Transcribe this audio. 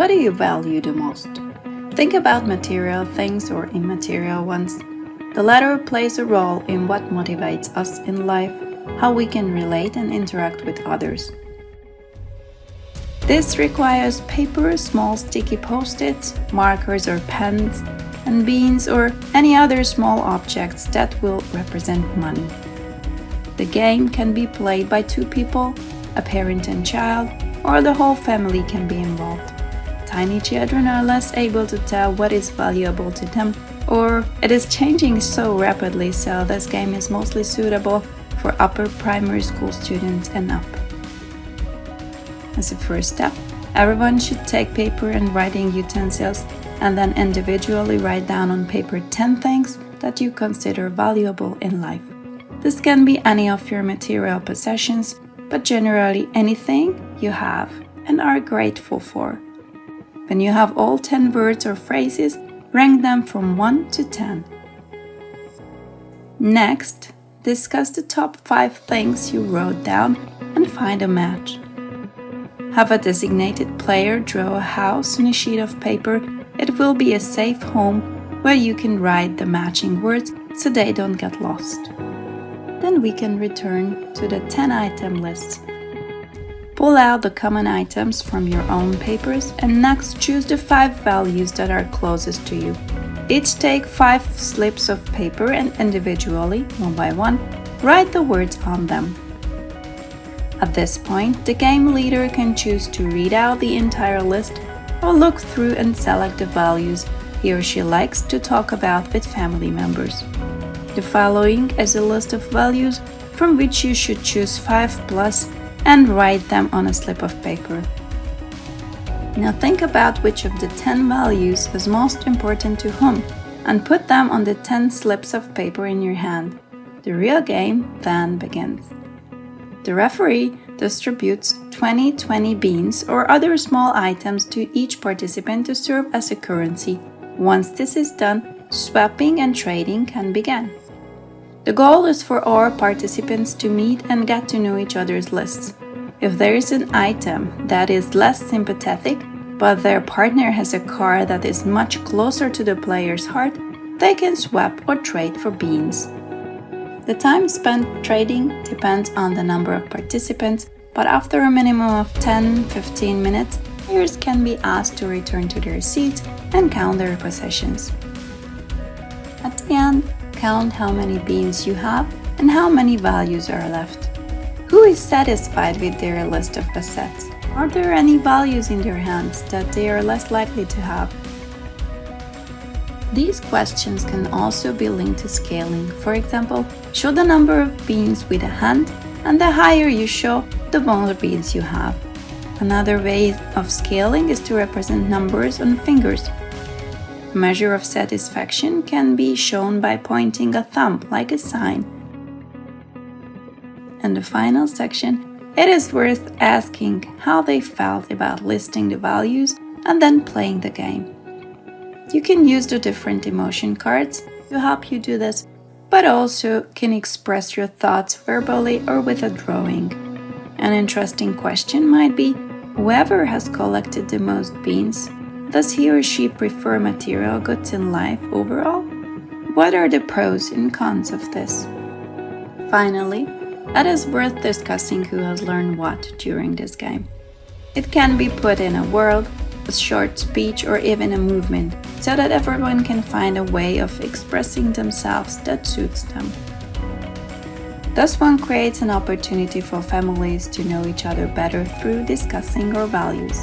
What do you value the most? Think about material things or immaterial ones. The latter plays a role in what motivates us in life, how we can relate and interact with others. This requires paper, small sticky post-its, markers or pens, and beans or any other small objects that will represent money. The game can be played by two people, a parent and child, or the whole family can be involved. Tiny children are less able to tell what is valuable to them, or it is changing so rapidly, so this game is mostly suitable for upper primary school students and up. As a first step, everyone should take paper and writing utensils and then individually write down on paper 10 things that you consider valuable in life. This can be any of your material possessions, but generally anything you have and are grateful for. When you have all 10 words or phrases, rank them from 1 to 10. Next, discuss the top 5 things you wrote down and find a match. Have a designated player draw a house on a sheet of paper. It will be a safe home where you can write the matching words so they don't get lost. Then we can return to the 10-item list. Pull out the common items from your own papers and next choose the 5 values that are closest to you. Each take 5 slips of paper and individually, one by one, write the words on them. At this point, the game leader can choose to read out the entire list or look through and select the values he or she likes to talk about with family members. The following is a list of values from which you should choose 5 plus and write them on a slip of paper. Now think about which of the 10 values is most important to whom and put them on the 10 slips of paper in your hand. The real game then begins. The referee distributes 20 beans or other small items to each participant to serve as a currency. Once this is done, swapping and trading can begin. The goal is for all participants to meet and get to know each other's lists. If there is an item that is less sympathetic, but their partner has a car that is much closer to the player's heart, they can swap or trade for beans. The time spent trading depends on the number of participants, but after a minimum of 10-15 minutes, players can be asked to return to their seats and count their possessions. At the end, count how many beans you have and how many values are left. Who is satisfied with their list of assets? Are there any values in their hands that they are less likely to have? These questions can also be linked to scaling. For example, show the number of beans with a hand, and the higher you show, the more beans you have. Another way of scaling is to represent numbers on fingers. A measure of satisfaction can be shown by pointing a thumb like a sign. In the final section, it is worth asking how they felt about listing the values and then playing the game. You can use the different emotion cards to help you do this, but also can express your thoughts verbally or with a drawing. An interesting question might be, whoever has collected the most beans, does he or she prefer material goods in life overall? What are the pros and cons of this? Finally, it is worth discussing who has learned what during this game. It can be put in a word, a short speech, or even a movement, so that everyone can find a way of expressing themselves that suits them. This one creates an opportunity for families to know each other better through discussing our values.